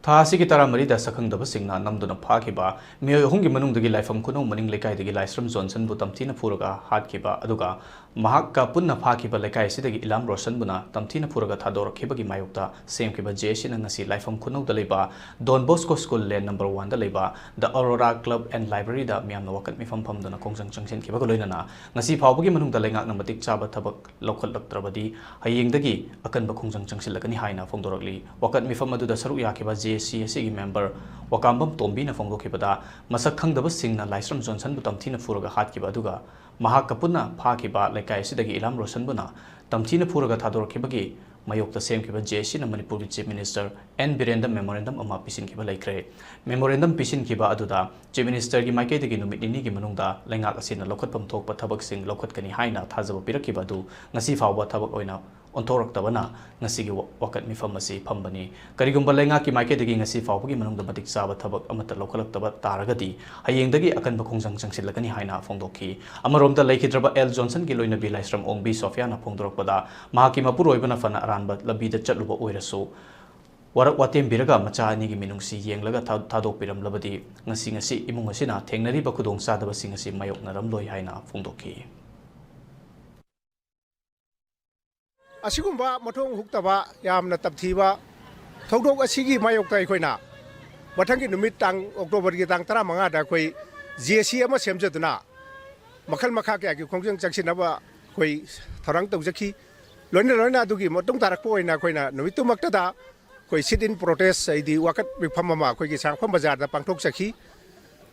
ꯊꯥꯁꯤꯒꯤ ꯇꯔꯥꯃꯔꯤꯗ ꯁꯛꯈꯪꯗꯕꯁꯤꯡꯅ ꯅꯝꯗꯨꯅ ꯐꯥꯈꯤꯕ ꯃꯤꯑꯣꯏ ꯑꯍꯨꯝꯒꯤ ꯃꯅꯨꯡꯗꯒꯤ ꯂꯥꯏꯐꯝ ꯈꯨꯅꯧ ꯃꯅꯤꯡ ꯂꯩꯀꯥꯏꯗꯒꯤ ꯂꯥꯏꯁ꯭ꯔꯝ ꯖꯣꯟꯁꯟꯕꯨ ꯇꯝꯊꯤꯅ ꯐꯨꯔꯒ ꯍꯥꯠꯈꯤꯕ ꯑꯗꯨꯒ ꯃꯍꯥꯛꯀ ꯄꯨꯟꯅ ꯐꯥꯈꯤꯕ ꯂꯩꯀꯥꯏ ꯑꯁꯤꯗꯒꯤ ꯏꯂꯥꯝ ꯔꯣꯁꯟꯕꯨꯅ ꯇꯝꯊꯤꯅ ꯐꯨꯔꯒ ꯊꯥꯗꯣꯔꯛꯈꯤꯕꯒꯤ ꯃꯥꯌꯣꯛꯇ ꯁꯦꯝꯈꯤꯕ ꯖꯦꯑꯦꯁꯤꯅ ꯉꯁꯤ ꯂꯥꯏꯐꯝ ꯈꯨꯅꯧꯗ ꯂꯩꯕ ꯗꯣꯟ ꯕꯣꯁꯀꯣ ꯁ꯭ꯀꯨꯜ ꯂꯦꯟ ꯅꯝꯕꯔ 1ꯗ ꯂꯩꯕ ꯗ ꯑꯣꯔꯣꯔꯥ ꯀ꯭ꯂꯕ ꯑꯦꯟ ꯂꯥꯏꯕ꯭ꯔꯦꯔꯤꯗ ꯃꯤꯌꯥꯝꯅ ꯋꯥꯀꯠ ꯃꯤꯐꯝ ꯐꯝꯗꯨꯅ ꯈꯣꯡꯖꯪ ꯆꯪꯁꯤꯟꯈꯤꯕꯒ ꯂꯣꯏꯅꯅ ꯉꯁꯤ ꯐꯥꯎꯕꯒꯤ ꯃꯅꯨꯡꯗ ꯂꯩꯉꯥꯛꯅ ꯃꯇꯤꯛ ꯆꯥꯕ ꯊꯕꯛ ꯂꯧꯈꯠꯂꯛꯇ꯭ꯔꯕꯗꯤ ꯍꯌꯦꯡꯗꯒꯤ ꯑꯀꯟꯕ ꯈꯣꯡꯖꯪ ꯆꯪꯁꯤꯜꯂꯛꯀꯅꯤ ꯍꯥꯏꯅ ꯐꯣꯡꯗꯣꯔꯛꯂꯤ ꯋꯥꯀꯠ ꯃꯤꯐꯝ ꯑꯗꯨꯗ ꯁꯔꯨꯛ ꯌꯥꯈꯤꯕ ꯖꯦꯑꯦꯁꯤ ꯑꯁꯤꯒꯤ ꯃꯦꯝꯕꯔ ꯋꯥꯀꯥꯝꯕꯝ ꯇꯣꯝꯕꯤꯅ ꯐꯣꯡꯗꯣꯛꯈꯤꯕꯗ ꯃꯁꯛ ꯈꯪꯗꯕꯁꯤꯡꯅ ꯂꯥꯏꯁ꯭ꯔꯝ ꯖꯣꯟꯁꯟꯕꯨ ꯇꯝꯊꯤꯅ ꯐꯨꯔꯒ ꯍꯥꯠꯈꯤꯕ ꯑꯗꯨꯒ ꯃꯍꯥꯛꯀ ꯄꯨꯟꯅ ꯐꯥꯈꯤꯕ ꯂꯩꯀꯥꯏ ꯑꯁꯤꯗꯒꯤ ꯏꯂꯥꯝ ꯔꯣꯁꯟꯕꯨꯅ ꯇꯝꯊꯤꯅ ꯐꯨꯔꯒ ꯊꯥꯗꯣꯔꯛꯈꯤꯕꯒꯤ ꯃꯥꯌꯣꯛꯇ ꯁꯦꯝꯈꯤꯕ ꯖꯦꯑꯦꯁꯤꯅ ꯃꯅꯤꯄꯨꯔꯒꯤ ꯆꯤꯐ ꯃꯤꯅꯤꯁꯇꯔ ꯑꯦꯟ ꯕꯤꯔꯦꯟꯗ ꯃꯦꯃꯣꯔꯦꯟꯗꯝ ꯑꯃ ꯄꯤꯁꯤꯟꯈꯤꯕ ꯂꯩꯈ꯭ꯔꯦ ꯃꯦꯃꯣꯔꯦꯟꯗꯝ ꯄꯤꯁꯤꯟꯈꯤꯕ ꯑꯗꯨꯗ ꯆꯤꯐ ꯃꯤꯅꯤꯁꯇꯔꯒꯤ ꯃꯥꯏꯀꯩꯗꯒꯤ ꯅꯨꯃꯤꯠ ꯅꯤꯅꯤꯒꯤ ꯃꯅꯨꯡꯗ ꯂꯩꯉꯥꯛ ꯑꯁꯤꯅ ꯂꯧꯈꯠꯐꯝ ꯊꯣꯛꯄ ꯊꯕꯛꯁꯤꯡ ꯂꯧꯈꯠꯀꯅꯤ ꯍꯥꯏꯅ ꯊꯥꯖꯕ ꯄꯤꯔꯛꯈꯤꯕ ꯑꯗꯨ ꯉꯁꯤ ꯐꯥꯎꯕ ꯊꯕꯛ ꯑꯣꯏꯅ ꯑꯣꯟꯊꯣꯔꯛꯇꯕꯅꯉꯁꯤꯒꯤ ꯋꯥꯀꯠ ꯃꯤꯐꯝ ꯑꯁꯤ ꯐꯝꯕꯅꯤ ꯀꯔꯤꯒꯨꯝꯕ ꯂꯩꯉꯥꯛꯀꯤ ꯃꯥꯏꯀꯩꯗꯒꯤ ꯉꯁꯤ ꯐꯥꯎꯕꯒꯤ ꯃꯅꯨꯡꯗ ꯃꯇꯤꯛ ꯆꯥꯕ ꯊꯕꯛ ꯑꯃꯠꯇ ꯂꯧꯈꯠꯂꯛꯇꯕ ꯇꯥꯔꯒꯗꯤ ꯍꯌꯦꯡꯗꯒꯤ ꯑꯀꯟꯕ ꯈꯣꯡꯖꯪ ꯆꯪꯁꯤꯜꯂꯛꯀꯅꯤ ꯍꯥꯏꯅ ꯐꯣꯡꯗꯣꯛꯈꯤ ꯑꯃꯔꯣꯝꯗ ꯂꯩꯈꯤꯗ꯭ꯔꯕ ꯑꯦꯜ ꯖꯣꯟꯁꯟꯒꯤ ꯂꯣꯏꯅꯕꯤ ꯂꯥꯏꯁ꯭ꯔꯝ ꯑꯣꯡꯕꯤ ꯁꯣꯐꯤꯌꯥꯅ ꯐꯣꯡꯗꯣꯔꯛꯄꯗ ꯃꯍꯥꯛꯀꯤ ꯃꯄꯨꯔꯣꯏꯕꯅ ꯐꯅ ꯑꯔꯥꯟꯕ ꯂꯝꯕꯤꯗ ꯆꯠꯂꯨꯕ ꯑꯣꯏꯔꯁꯨ ꯋꯥꯔꯛ ꯋꯥꯇꯦꯝꯕꯤꯔꯒ ꯃꯆꯥ ꯑꯅꯤꯒꯤ ꯃꯤꯅꯨꯡꯁꯤ ꯌꯦꯡꯂꯒ ꯊꯥꯗꯣꯛꯄꯤꯔꯝꯂꯕꯗꯤ ꯉꯁꯤ ꯏꯃꯨꯡ ꯑꯁꯤꯅ ꯊꯦꯡꯅꯔꯤꯕ ꯈꯨꯗꯣꯡꯆꯥꯗꯕꯁꯤꯡ ꯑꯁꯤ ꯃꯥꯌꯣꯛꯅꯔꯝꯂꯣꯏ ꯍꯥꯏꯅ ꯐꯣꯡꯗꯣꯛꯈꯤ ꯑꯁꯤꯒꯨꯝꯕ ꯃꯊꯣꯡ ꯍꯨꯛꯇꯕ ꯌꯥꯝꯅ ꯇꯞꯊꯤꯕ ꯊꯧꯗꯣꯛ ꯑꯁꯤꯒꯤ ꯃꯥꯌꯣꯛꯇ ꯑꯩꯈꯣꯏꯅ ꯃꯊꯪꯒꯤ ꯅꯨꯃꯤꯠ ꯑꯣꯛꯇꯣꯕꯔꯒꯤ ꯇꯥꯡ 15ꯗ ꯑꯩꯈꯣꯏ ꯖꯦꯑꯦꯁꯤ ꯑꯃ ꯁꯦꯝꯖꯗꯨꯅ ꯃꯈꯜ ꯃꯈꯥ ꯀꯌꯥꯒꯤ ꯈꯣꯡꯖꯪ ꯆꯪꯁꯤꯟꯅꯕ ꯑꯩꯈꯣꯏ ꯊꯧꯔꯥꯡ ꯇꯧꯖꯈꯤ ꯂꯣꯏꯅ ꯑꯗꯨꯒꯤ ꯃꯇꯨꯡ ꯇꯥꯔꯛꯄ ꯑꯣꯏꯅ ꯑꯩꯈꯣꯏꯅ ꯅꯨꯃꯤꯠꯇꯨꯃꯛꯇꯗ ꯑꯩꯈꯣꯏ ꯁꯤꯠ ꯏꯟ ꯄ꯭ꯔꯣꯇꯦꯁ ꯍꯥꯏꯗꯤ ꯋꯥꯀꯠ ꯃꯤꯐꯝ ꯑꯃ ꯑꯩꯈꯣꯏꯒꯤ ꯁꯥꯡꯐꯝ ꯕꯖꯥꯔꯗ ꯄꯥꯡꯊꯣꯛꯆꯈꯤ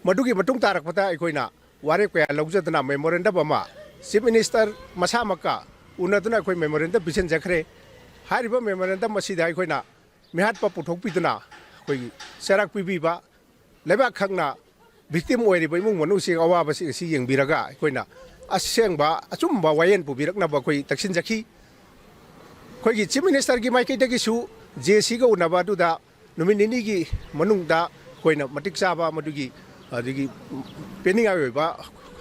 ꯃꯗꯨꯒꯤ ꯃꯇꯨꯡ ꯇꯥꯔꯛꯄꯗ ꯑꯩꯈꯣꯏꯅ ꯋꯥꯔꯦꯞ ꯀꯌꯥ ꯂꯧꯖꯗꯨꯅ ꯃꯦꯃꯣꯔꯦꯟꯗꯝ ꯑꯃ ꯆꯤꯐ ꯃꯤꯅꯤꯁꯇꯔ ꯃꯁꯥꯃꯛꯀ ꯎꯅꯗꯨꯅ ꯑꯩꯈꯣꯏ ꯃꯦꯃꯣꯔꯦꯟꯗꯝ ꯄꯤꯁꯤꯟꯖꯈ꯭ꯔꯦ ꯍꯥꯏꯔꯤꯕ ꯃꯦꯃꯣꯔꯦꯟꯗꯝ ꯑꯁꯤꯗ ꯑꯩꯈꯣꯏꯅ ꯃꯤꯍꯥꯠꯄ ꯄꯨꯊꯣꯛꯄꯤꯗꯨꯅ ꯑꯩꯈꯣꯏꯒꯤ ꯆꯩꯔꯥꯛ ꯄꯤꯕꯤꯕ ꯂꯩꯕꯥꯛ ꯈꯪꯅ ꯚꯤꯛꯇꯤꯝ ꯑꯣꯏꯔꯤꯕ ꯏꯃꯨꯡ ꯃꯅꯨꯡꯁꯤꯡ ꯑꯋꯥꯕꯁꯤꯡ ꯑꯁꯤ ꯌꯦꯡꯕꯤꯔꯒ ꯑꯩꯈꯣꯏꯅ ꯑꯁꯦꯡꯕ ꯑꯆꯨꯝꯕ ꯋꯥꯌꯦꯜ ꯄꯨꯕꯤꯔꯛꯅꯕ ꯑꯩꯈꯣꯏ ꯇꯛꯁꯤꯟꯖꯈꯤ ꯑꯩꯈꯣꯏꯒꯤ ꯆꯤꯐ ꯃꯤꯅꯤꯁꯇꯔꯒꯤ ꯃꯥꯏꯀꯩꯗꯒꯤꯁꯨ ꯖꯦꯑꯦꯁꯤꯒ ꯎꯅꯕ ꯑꯗꯨꯗ ꯅꯨꯃꯤꯠ ꯅꯤꯅꯤꯒꯤ ꯃꯅꯨꯡꯗ ꯑꯩꯈꯣꯏꯅ ꯃꯇꯤꯛ ꯆꯥꯕ ꯃꯗꯨꯒꯤ ꯑꯗꯒꯤ ꯄꯦꯟꯅꯤꯡꯉꯥꯏ ꯑꯣꯏꯕ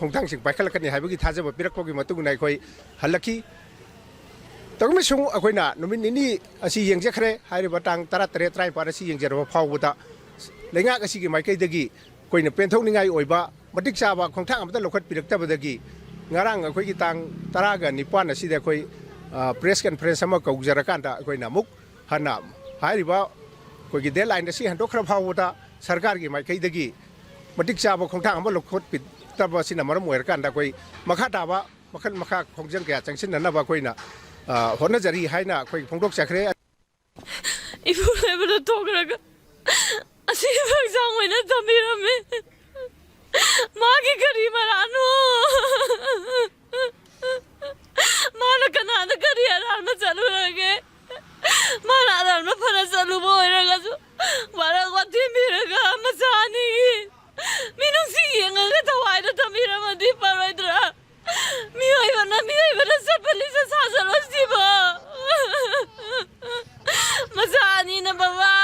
ꯈꯣꯡꯊꯥꯡꯁꯤꯡ ꯄꯥꯏꯈꯠꯂꯛꯀꯅꯤ ꯍꯥꯏꯕꯒꯤ ꯊꯥꯖꯕ ꯄꯤꯔꯛꯄꯒꯤ ꯃꯇꯨꯡꯏꯟꯅ ꯑꯩꯈꯣꯏ ꯍꯜꯂꯛꯈꯤ ꯇꯧꯃꯁꯨꯡ ꯑꯩꯈꯣꯏꯅ ꯅꯨꯃꯤꯠ ꯅꯤꯅꯤ ꯑꯁꯤ ꯌꯦꯡꯖꯈ꯭ꯔꯦ ꯍꯥꯏꯔꯤꯕ ꯇꯥꯡ 13 15 ꯑꯁꯤ ꯌꯦꯡꯖꯔꯕ ꯐꯥꯎꯕꯗ ꯂꯩꯉꯥꯛ ꯑꯁꯤꯒꯤ ꯃꯥꯏꯀꯩꯗꯒꯤ ꯑꯩꯈꯣꯏꯅ ꯄꯦꯟꯊꯣꯛꯅꯤꯡꯉꯥꯏ ꯑꯣꯏꯕ ꯃꯇꯤꯛ ꯆꯥꯕ ꯈꯣꯡꯊꯥꯡ ꯑꯃꯇ ꯂꯧꯈꯠꯄꯤꯔꯛꯇꯕꯗꯒꯤ ꯉꯔꯥꯡ ꯑꯩꯈꯣꯏꯒꯤ ꯇꯥꯡ 19 ꯑꯁꯤꯗ ꯑꯩꯈꯣꯏ ꯄ꯭ꯔꯦꯁ ꯀꯟꯐꯔꯦꯟꯁ ꯑꯃ ꯀꯧꯖꯔꯀꯥꯟꯗ ꯑꯩꯈꯣꯏꯅ ꯑꯃꯨꯛ ꯍꯟꯅ ꯍꯥꯏꯔꯤꯕ ꯑꯩꯈꯣꯏꯒꯤ ꯗꯦꯗꯂꯥꯏꯟ ꯑꯁꯤ ꯍꯟꯗꯣꯛꯈ꯭ꯔ ꯐꯥꯎꯕꯗ ꯁꯔꯀꯥꯔꯒꯤ ꯃꯥꯏꯀꯩꯗꯒꯤ ꯃꯇꯤꯛ ꯆꯥꯕ ꯈꯣꯡꯊꯥꯡ ꯑꯃ ꯂꯧꯈꯠꯄꯤꯗꯕꯁꯤꯅ ꯃꯔꯝ ꯑꯣꯏꯔꯀꯥꯟꯗ ꯑꯩꯈꯣꯏ ꯃꯈꯥ ꯇꯥꯕ ꯃꯈꯜ ꯃꯈꯥ ꯈꯣꯡꯖꯪ ꯀꯌꯥ ꯆꯪꯁꯤꯟꯅꯅꯕ ꯑꯩꯈꯣꯏꯅ ꯍꯣꯠꯅꯖꯔꯤ ꯍꯥꯏꯅ ꯑꯩꯈꯣꯏ ꯐꯣꯡꯗꯣꯛꯆꯈ꯭ꯔꯦ ꯏꯄꯨꯔꯣꯏꯕꯗ ꯊꯣꯛꯈ꯭ꯔꯒ ꯑꯁꯤ ꯍꯛꯆꯥꯡ ꯑꯣꯏꯅ ꯊꯝꯕꯤꯔꯝꯃꯦ ꯃꯥꯒꯤ ꯀꯔꯤ ꯃꯔꯥꯅꯣ ꯃꯥꯅ ꯀꯅꯥꯗ ꯀꯔꯤ ꯑꯔꯥꯟꯕ ꯆꯠꯂꯨꯔꯒꯦ ꯃꯥꯅ ꯑꯔꯥꯟꯕ ꯐꯅ ꯆꯠꯂꯨꯕ ꯑꯣꯏꯔꯒꯁꯨ ꯋꯥꯔꯛ ꯋꯥꯇꯦꯝꯕꯤꯔꯒ ꯃꯆꯥ ꯑꯅꯤꯒꯤ ꯃꯤꯅꯨꯡꯁꯤ ꯌꯦꯡꯉꯒ ꯊꯋꯥꯏꯗ ꯊꯝꯕꯤꯔꯝꯃꯗꯤ ꯐꯔꯣꯏꯗ꯭ꯔꯥ ꯃꯤꯑꯣꯏꯕꯅ ꯆꯠꯄ ꯂꯤꯆꯠ ꯁꯥꯖꯠꯂꯣꯏꯁꯤꯕ ꯃꯆꯥ ꯑꯅꯤꯅ ꯕꯕꯥ